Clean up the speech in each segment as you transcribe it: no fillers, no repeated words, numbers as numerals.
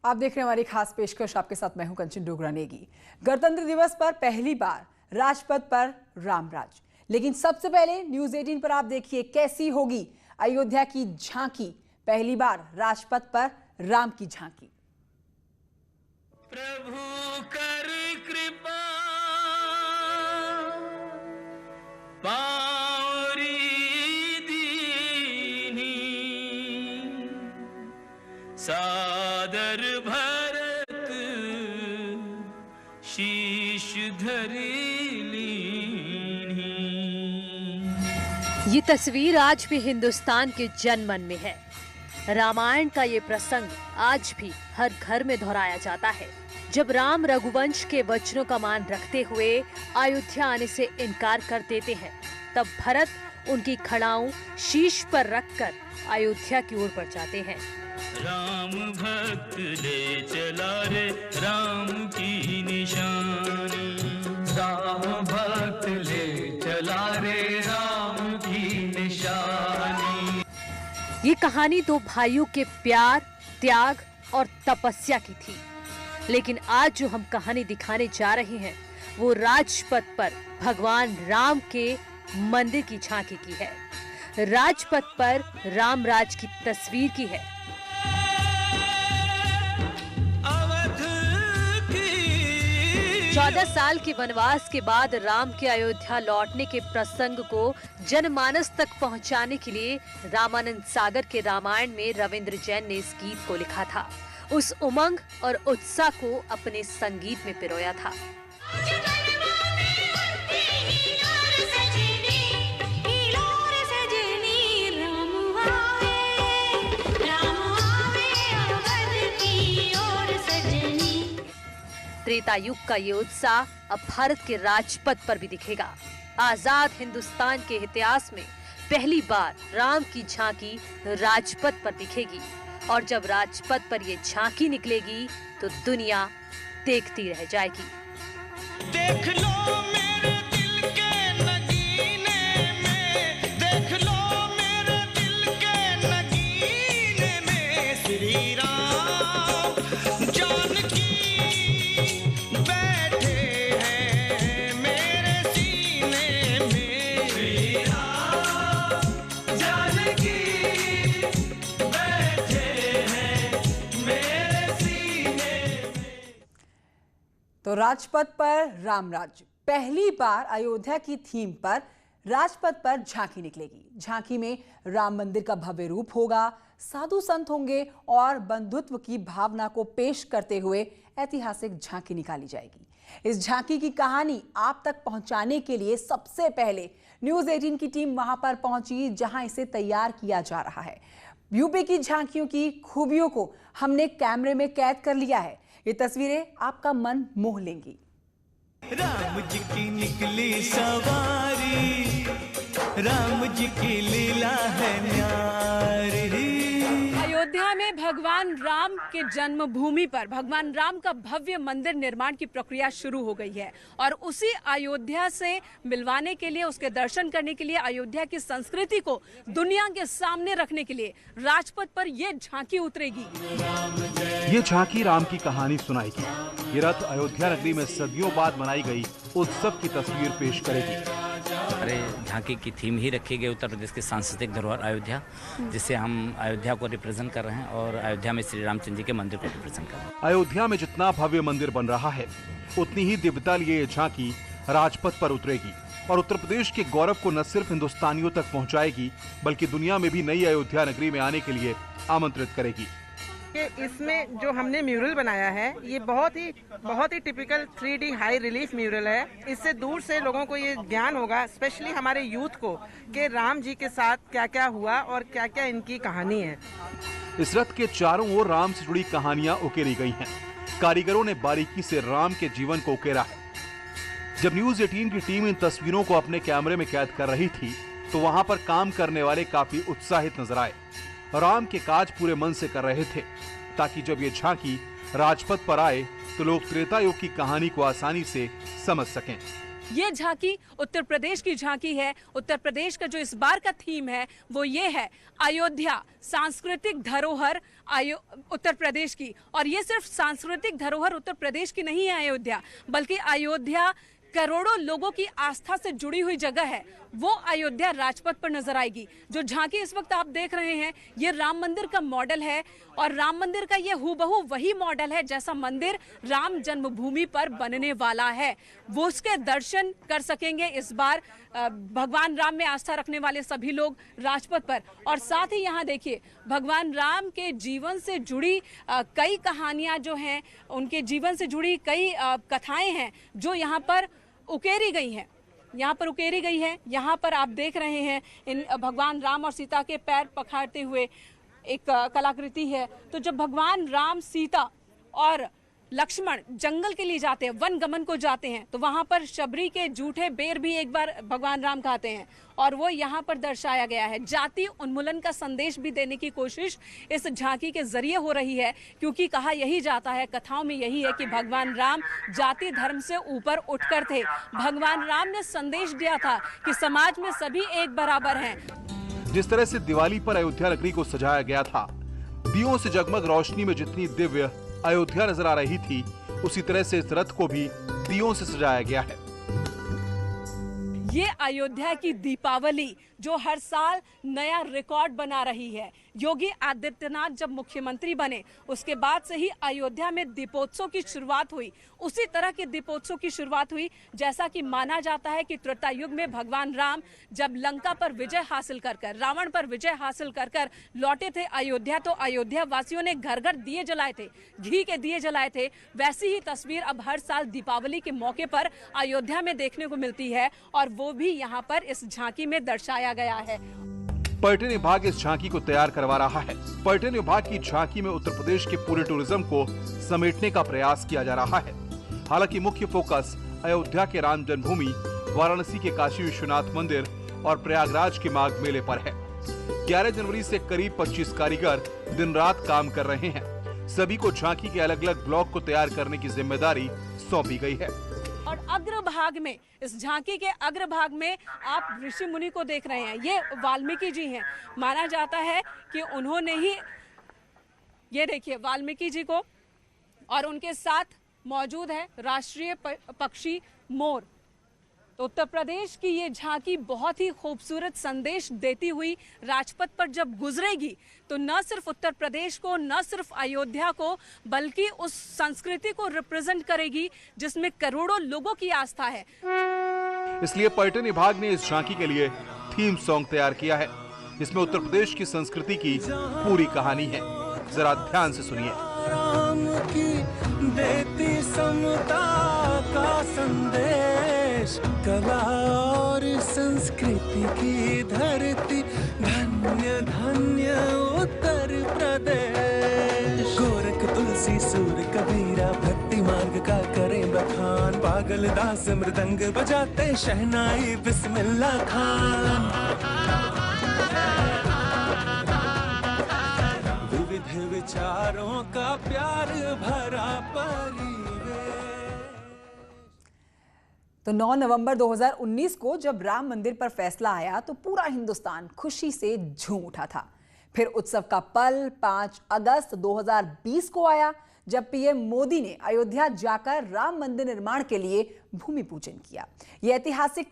आप देख रहे हैं हमारी खास पेशकश। आपके साथ मैं हूं कंचन डोगरा नेगी। गणतंत्र दिवस पर पहली बार राजपथ पर रामराज, लेकिन सबसे पहले न्यूज 18 पर आप देखिए कैसी होगी अयोध्या की झांकी। पहली बार राजपथ पर राम की झांकी। प्रभु कर कृपा पावरी दीनी, सादर भरत शीश धरी लीनी। ये तस्वीर आज भी हिंदुस्तान के जनमन में है। रामायण का ये प्रसंग आज भी हर घर में दोहराया जाता है। जब राम रघुवंश के वचनों का मान रखते हुए अयोध्या आने से इनकार कर देते हैं, तब भरत उनकी खड़ाऊ शीश पर रखकर अयोध्या की ओर बढ़ जाते हैं। राम भक्त ले चला रे राम की निशानी, राम भक्त ले चला रे राम की निशानी। ये कहानी दो भाइयों के प्यार, त्याग और तपस्या की थी। लेकिन आज जो हम कहानी दिखाने जा रहे हैं वो राजपथ पर भगवान राम के मंदिर की झांकी की है। राजपथ पर रामराज की तस्वीर की है। 14 साल के वनवास के बाद राम के अयोध्या लौटने के प्रसंग को जनमानस तक पहुंचाने के लिए रामानंद सागर के रामायण में रविंद्र जैन ने इस गीत को लिखा था। उस उमंग और उत्साह को अपने संगीत में पिरोया था। त्रेता युग का ये उत्साह अब भारत के राजपथ पर भी दिखेगा। आजाद हिंदुस्तान के इतिहास में पहली बार राम की झांकी राजपथ पर दिखेगी, और जब राजपथ पर ये झांकी निकलेगी तो दुनिया देखती रह जाएगी। देख लो मेरे दिल के नगीने में, देख लो मेरे दिल के नगीने में, श्री राम जानकी बैठे हैं मेरे सीने में, श्री राम जानकी बैठे हैं मेरे सीने में। तो राजपथ पर रामराज, पहली बार अयोध्या की थीम पर राजपथ पर झांकी निकलेगी। झांकी में राम मंदिर का भव्य रूप होगा, साधु संत होंगे और बंधुत्व की भावना को पेश करते हुए ऐतिहासिक झांकी निकाली जाएगी। इस झांकी की कहानी आप तक पहुंचाने के लिए सबसे पहले न्यूज 18 की टीम वहां पर पहुंची, जहां इसे तैयार किया जा रहा है। यूपी की झांकियों की खूबियों को हमने कैमरे में कैद कर लिया है। ये तस्वीरें आपका मन मोह लेंगी। राम जी की निकली सवारी, राम जी की लीला है न्यारी। अयोध्या में भगवान राम के जन्मभूमि पर भगवान राम का भव्य मंदिर निर्माण की प्रक्रिया शुरू हो गई है, और उसी अयोध्या से मिलवाने के लिए, उसके दर्शन करने के लिए, अयोध्या की संस्कृति को दुनिया के सामने रखने के लिए राजपथ पर यह झांकी उतरेगी। ये झांकी राम की कहानी सुनाएगी। ये रथ अयोध्या नगरी में सदियों बाद मनाई गई उत्सव की तस्वीर पेश करेगी। अरे झांकी की थीम ही रखी गई उत्तर प्रदेश की सांस्कृतिक धरोहर अयोध्या, जिससे हम अयोध्या को रिप्रेजेंट कर रहे हैं और अयोध्या में श्री रामचंद्र जी के मंदिर को रिप्रेजेंट कर रहे हैं। अयोध्या में जितना भव्य मंदिर बन रहा है, उतनी ही दिव्यता लिए ये झांकी राजपथ पर उतरेगी और उत्तर प्रदेश के गौरव को न सिर्फ हिंदुस्तानियों तक पहुँचाएगी, बल्कि दुनिया में भी नई अयोध्या नगरी में आने के लिए आमंत्रित करेगी। इसमें जो हमने म्यूरल बनाया है ये बहुत ही typical 3D high relief mural है। इससे दूर से लोगों को ये ज्ञान होगा, स्पेशली हमारे यूथ को, कि राम जी के साथ क्या क्या हुआ और क्या क्या इनकी कहानी है। इस रथ के चारों ओर राम से जुड़ी कहानियां उकेरी गई हैं। कारीगरों ने बारीकी से राम के जीवन को उकेरा है। जब न्यूज 18 की टीम इन तस्वीरों को अपने कैमरे में कैद कर रही थी, तो वहां पर काम करने वाले काफी उत्साहित नजर आए। राम के काज पूरे मन से कर रहे थे, ताकि जब ये झांकी राजपथ पर आए तो लोग त्रेता युग की कहानी को आसानी से समझ सकें। ये झांकी उत्तर प्रदेश की झांकी है। उत्तर प्रदेश का जो इस बार का थीम है वो ये है अयोध्या सांस्कृतिक धरोहर उत्तर प्रदेश की। और ये सिर्फ सांस्कृतिक धरोहर उत्तर प्रदेश की नहीं है अयोध्या, बल्कि अयोध्या करोड़ों लोगों की आस्था से जुड़ी हुई जगह है। वो अयोध्या राजपथ पर नजर आएगी। जो झांकी इस वक्त आप देख रहे हैं ये राम मंदिर का मॉडल है और राम मंदिर का ये हूबहू वही मॉडल है जैसा मंदिर राम जन्मभूमि पर बनने वाला है। वो उसके दर्शन कर सकेंगे इस बार भगवान राम में आस्था रखने वाले सभी लोग राजपथ पर। और साथ ही यहाँ देखिए भगवान राम के जीवन से जुड़ी कई कहानियां जो हैं, उनके जीवन से जुड़ी कई कथाएं हैं जो यहाँ पर उकेरी गई हैं। यहाँ पर आप देख रहे हैं इन भगवान राम और सीता के पैर पखारते हुए एक कलाकृति है। तो जब भगवान राम, सीता और लक्ष्मण जंगल के लिए जाते हैं, वन गमन को जाते हैं, तो वहां पर शबरी के जूठे बेर भी एक बार भगवान राम खाते हैं और वो यहाँ पर दर्शाया गया है। जाति उन्मूलन का संदेश भी देने की कोशिश इस झांकी के जरिए हो रही है, क्योंकि कहा यही जाता है, कथाओं में यही है कि भगवान राम जाति धर्म से ऊपर उठकर थे। भगवान राम ने संदेश दिया था कि समाज में सभी एक बराबर हैं। जिस तरह से दिवाली पर अयोध्या नगरी को सजाया गया था, दियों से जगमग रोशनी में जितनी दिव्य अयोध्या नजर आ रही थी, उसी तरह से इस रथ को भी दियों से सजाया गया है। ये अयोध्या की दीपावली जो हर साल नया रिकॉर्ड बना रही है। योगी आदित्यनाथ जब मुख्यमंत्री बने उसके बाद से ही अयोध्या में दीपोत्सव की शुरुआत हुई। उसी तरह के दीपोत्सव की शुरुआत हुई जैसा कि माना जाता है कि त्रेता युग में भगवान राम जब लंका पर विजय हासिल कर रावण पर विजय हासिल कर लौटे थे अयोध्या, तो अयोध्या वासियों ने घर घर दिए जलाए थे, घी के दिए जलाए थे। वैसी ही तस्वीर अब हर साल दीपावली के मौके पर अयोध्या में देखने को मिलती है और वो भी यहाँ पर इस झांकी में दर्शाया गया है। पर्यटन विभाग इस झांकी को तैयार करवा रहा है। पर्यटन विभाग की झांकी में उत्तर प्रदेश के पूरे टूरिज्म को समेटने का प्रयास किया जा रहा है। हालांकि मुख्य फोकस अयोध्या के राम जन्मभूमि, वाराणसी के काशी विश्वनाथ मंदिर और प्रयागराज के माघ मेले पर है। 11 जनवरी से करीब 25 कारीगर दिन रात काम कर रहे हैं। सभी को झांकी के अलग अलग ब्लॉक को तैयार करने की जिम्मेदारी सौंपी गई है। और अग्रभाग में, इस झांकी के अग्रभाग में आप ऋषि मुनि को देख रहे हैं। ये वाल्मीकि जी हैं। माना जाता है कि उन्होंने ही, ये देखिए वाल्मीकि जी को, और उनके साथ मौजूद है राष्ट्रीय पक्षी मोर। तो उत्तर प्रदेश की ये झांकी बहुत ही खूबसूरत संदेश देती हुई राजपथ पर जब गुजरेगी तो न सिर्फ उत्तर प्रदेश को, न सिर्फ अयोध्या को, बल्कि उस संस्कृति को रिप्रेजेंट करेगी जिसमें करोड़ों लोगों की आस्था है। इसलिए पर्यटन विभाग ने इस झांकी के लिए थीम सॉन्ग तैयार किया है, जिसमें उत्तर प्रदेश की संस्कृति की पूरी कहानी है। जरा ध्यान से सुनिए। राम की देती समता का संदेश, कला और संस्कृति की धरती, धन्य धन्य उत्तर प्रदेश। गोरख तुलसी सूर कबीरा भक्ति मार्ग का करें बखान, पागल दास मृदंग बजाते शहनाई बिस्मिल्लाह खान। विविध विचारों का प्यार भरा परिवेश। तो 9 नवंबर 2019 को जब राम मंदिर पर फैसला आया तो पूरा हिंदुस्तान खुशी से झूम उठा था। फिर उत्सव का पल 5 अगस्त 2020 को आया, जब पीएम मोदी ने अयोध्या जाकर राम मंदिर निर्माण के लिए भूमि पूजन किया। ये ऐतिहासिक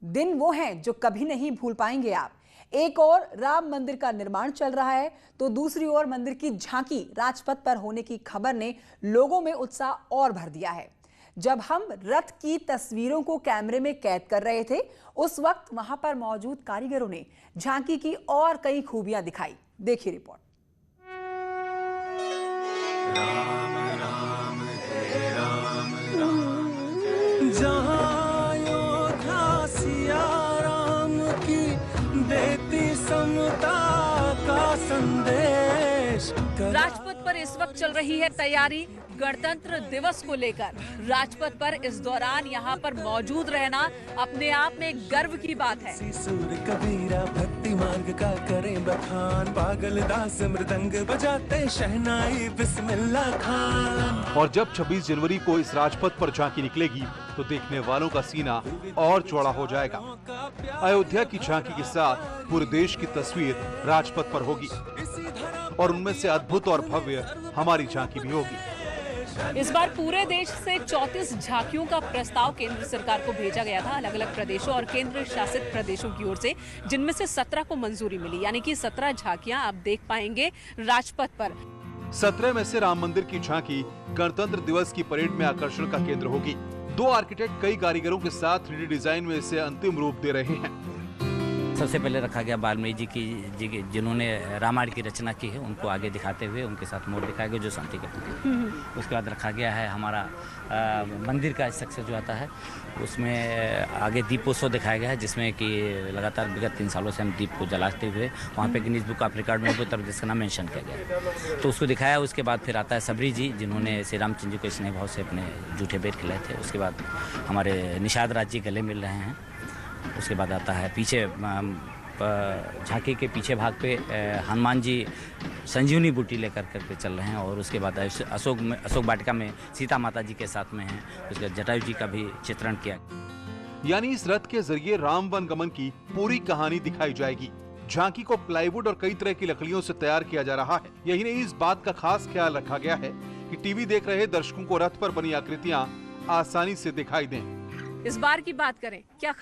दिन वो हैं जो कभी नहीं भूल पाएंगे आप। एक और राम मंदिर का निर्माण चल रहा है तो दूसरी ओर मंदिर की झांकी राजपथ पर होने की खबर ने लोगों में उत्साह और भर दिया है। जब हम रथ की तस्वीरों को कैमरे में कैद कर रहे थे, उस वक्त वहां पर मौजूद कारीगरों ने झांकी की और कई खूबियां दिखाई। देखिए रिपोर्ट। राम राम हे राम राम, जहाँ अयोध्या सिया राम की देती समता का संदेश। राजपथ पर इस वक्त चल रही है तैयारी गणतंत्र दिवस को लेकर। राजपथ पर इस दौरान यहाँ पर मौजूद रहना अपने आप में गर्व की बात है। सूर कबीरा भक्ति भक्ति मार्ग का करें बखान, पागल दास मृदंग बजाते शहनाई बिस्मिल्लाह खान। और जब 26 जनवरी को इस राजपथ पर झांकी निकलेगी तो देखने वालों का सीना और चौड़ा हो जाएगा। अयोध्या की झांकी के साथ पूरे देश की तस्वीर राजपथ पर होगी और उनमें से अद्भुत और भव्य हमारी झांकी भी होगी। इस बार पूरे देश से 34 झांकियों का प्रस्ताव केंद्र सरकार को भेजा गया था, अलग अलग प्रदेशों और केंद्र शासित प्रदेशों की ओर से, जिनमें से 17 को मंजूरी मिली, यानी कि 17 झांकियां आप देख पाएंगे राजपथ पर। 17 में से राम मंदिर की झांकी गणतंत्र दिवस की परेड में आकर्षण का केंद्र होगी। 2 आर्किटेक्ट कई कारीगरों के साथ 3D डिजाइन में इसे अंतिम रूप दे रहे हैं। सबसे पहले रखा गया वाल्मीकि जी जिन्होंने रामायण की रचना की है, उनको आगे दिखाते हुए उनके साथ मोड़ दिखाया गया जो शांति के प्रतीक। उसके बाद रखा गया है हमारा मंदिर का स्ट्रक्चर जो आता है, उसमें आगे दीपोत्सव दिखाया गया है, जिसमें कि लगातार विगत 3 सालों से हम दीप को जलाते हुए वहाँ पे गिनीज बुक ऑफ रिकॉर्ड में उत्तर प्रदेश का नाम मेंशन किया गया, तो उसको दिखाया। उसके बाद फिर आता है सबरी जी, जिन्होंने श्री रामचंद्र जी को स्नेह भाव से अपने जूठे बेर खिलाए थे। उसके बाद हमारे निषाद राज जी गले मिल रहे हैं। उसके बाद आता है पीछे झांकी के पीछे भाग पे हनुमान जी संजीवनी बूटी लेकर करके चल रहे हैं। और उसके बाद अशोक वाटिका में सीता माता जी के साथ में हैं। उसके बाद जटायु जी का भी चित्रण किया। यानी इस रथ के जरिए राम वन गमन की पूरी कहानी दिखाई जाएगी। झांकी को प्लाईवुड और कई तरह की लकड़ियों से तैयार किया जा रहा है। यही नहीं, इस बात का खास ख्याल रखा गया है कि टीवी देख रहे दर्शकों को रथ पर बनी आकृतियां आसानी से दिखाई दें। इस बार की बात करें, क्या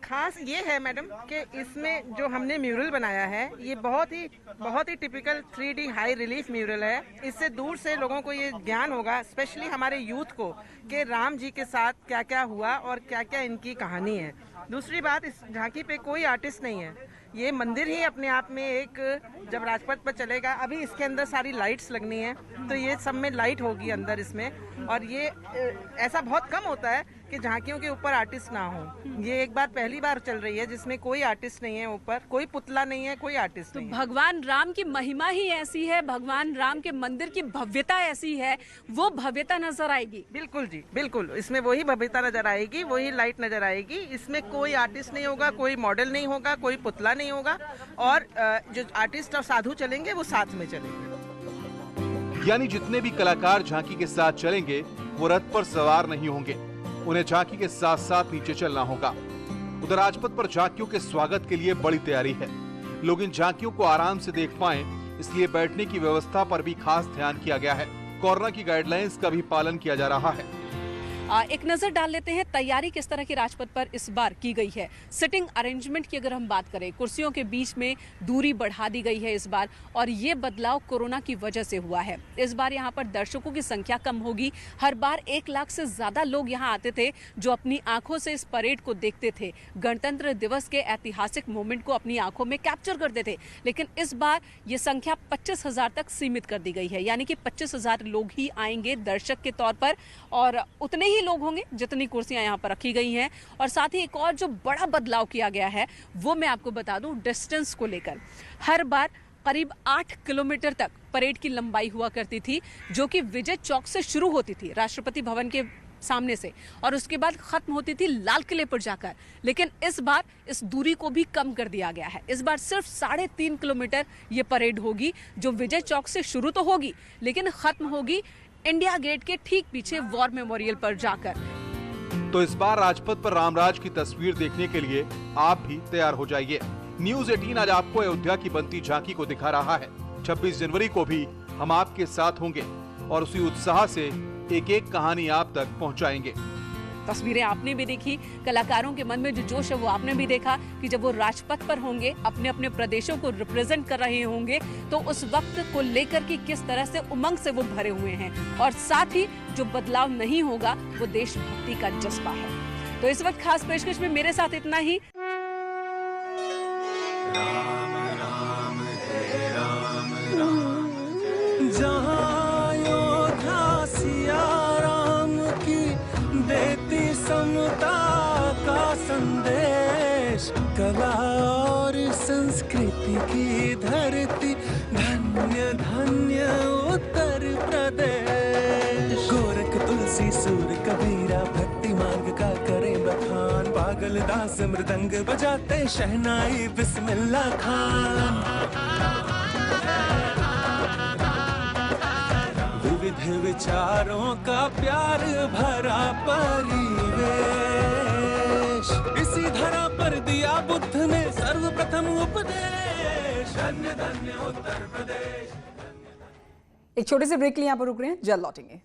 खास ये है मैडम कि इसमें जो हमने म्यूरल बनाया है ये बहुत ही typical 3D high relief mural है। इससे दूर से लोगों को ये ज्ञान होगा, स्पेशली हमारे यूथ को, कि राम जी के साथ क्या क्या हुआ और क्या क्या इनकी कहानी है। दूसरी बात, इस झांकी पे कोई आर्टिस्ट नहीं है। ये मंदिर ही अपने आप में एक, जब राजपथ पर चलेगा, अभी इसके अंदर सारी लाइट्स लगनी है, तो ये सब में लाइट होगी अंदर इसमें। और ये ऐसा बहुत कम होता है कि झांकियों के ऊपर आर्टिस्ट ना हो। ये एक बार पहली बार चल रही है जिसमें कोई आर्टिस्ट नहीं है, ऊपर कोई पुतला नहीं है, कोई आर्टिस्ट नहीं है। भगवान राम की महिमा ही ऐसी है, भगवान राम के मंदिर की भव्यता ऐसी है, वो भव्यता नजर आएगी। बिल्कुल जी, बिल्कुल। इसमें वही भव्यता नजर आएगी, वही लाइट नजर आएगी। इसमें कोई आर्टिस्ट नहीं होगा, कोई मॉडल नहीं होगा, कोई पुतला नहीं होगा, और जो आर्टिस्ट और साधु चलेंगे वो साथ में चलेंगे। यानी जितने भी कलाकार झांकी के साथ चलेंगे वो रथ पर सवार नहीं होंगे, उन्हें झांकी के साथ साथ नीचे चलना होगा। उधर राजपथ पर झांकियों के स्वागत के लिए बड़ी तैयारी है। लोग इन झांकियों को आराम से देख पाएं, इसलिए बैठने की व्यवस्था पर भी खास ध्यान किया गया है। कोरोना की गाइडलाइंस का भी पालन किया जा रहा है। एक नजर डाल लेते हैं तैयारी किस तरह की राजपथ पर इस बार की गई है। सिटिंग अरेंजमेंट की अगर हम बात करें, कुर्सियों के बीच में दूरी बढ़ा दी गई है इस बार, और ये बदलाव कोरोना की वजह से हुआ है। इस बार यहाँ पर दर्शकों की संख्या कम होगी। हर बार 1 लाख से ज्यादा लोग यहाँ आते थे जो अपनी आंखों से इस परेड को देखते थे, गणतंत्र दिवस के ऐतिहासिक मोमेंट को अपनी आंखों में कैप्चर करते थे। लेकिन इस बार ये संख्या 25,000 तक सीमित कर दी गई है, यानी कि 25,000 लोग ही आएंगे दर्शक के तौर पर, और उतने ही लोग होंगे जितनी कुर्सियां यहाँ पर रखी गई हैं। और साथ ही एक और जो बड़ा बदलाव किया गया है वो मैं आपको बता दूं, डिस्टेंस को लेकर। हर बार करीब 8 किलोमीटर तक परेड की लंबाई हुआ करती थी, जो कि विजय चौक से शुरू होती थी राष्ट्रपति भवन के सामने से, और उसके बाद खत्म होती थी लाल किले पर जाकर। लेकिन इस बार इस दूरी को भी कम कर दिया गया है। इस बार सिर्फ 3.5 किलोमीटर ये परेड होगी, जो विजय चौक से शुरू तो होगी लेकिन खत्म होगी इंडिया गेट के ठीक पीछे वॉर मेमोरियल पर जाकर। तो इस बार राजपथ पर रामराज की तस्वीर देखने के लिए आप भी तैयार हो जाइए। न्यूज़ 18 आज आपको अयोध्या की बनती झांकी को दिखा रहा है। 26 जनवरी को भी हम आपके साथ होंगे और उसी उत्साह से एक एक कहानी आप तक पहुंचाएंगे। तस्वीरें आपने भी देखी, कलाकारों के मन में जो जोश है वो आपने भी देखा कि जब वो राजपथ पर होंगे, अपने अपने प्रदेशों को रिप्रेजेंट कर रहे होंगे, तो उस वक्त को लेकर के किस तरह से उमंग से वो भरे हुए हैं। और साथ ही जो बदलाव नहीं होगा वो देशभक्ति का जज्बा है। तो इस वक्त खास पेशकश में मेरे साथ इतना ही। राम राम जय राम राम, जहाँ योद्धा सिया राम की देती समता का संदेश, कला और संस्कृति की धरती, धन्य धन्य उत्तर प्रदेश। गोरख तुलसी सूर कबीरा भक्ति मार्ग का करें बखान, पागल बागल दास मृदंग बजाते शहनाई बिस्मिल्लाह खान। विविध विचारों का प्यार भरा परिवेश, इसी धरा पर दिया बुद्ध ने सर्वप्रथम उपदेश। धन्य धन्य उत्तर प्रदेश। एक छोटे से ब्रेक के लिए यहाँ पर रुक रहे हैं, जल्द लौटेंगे।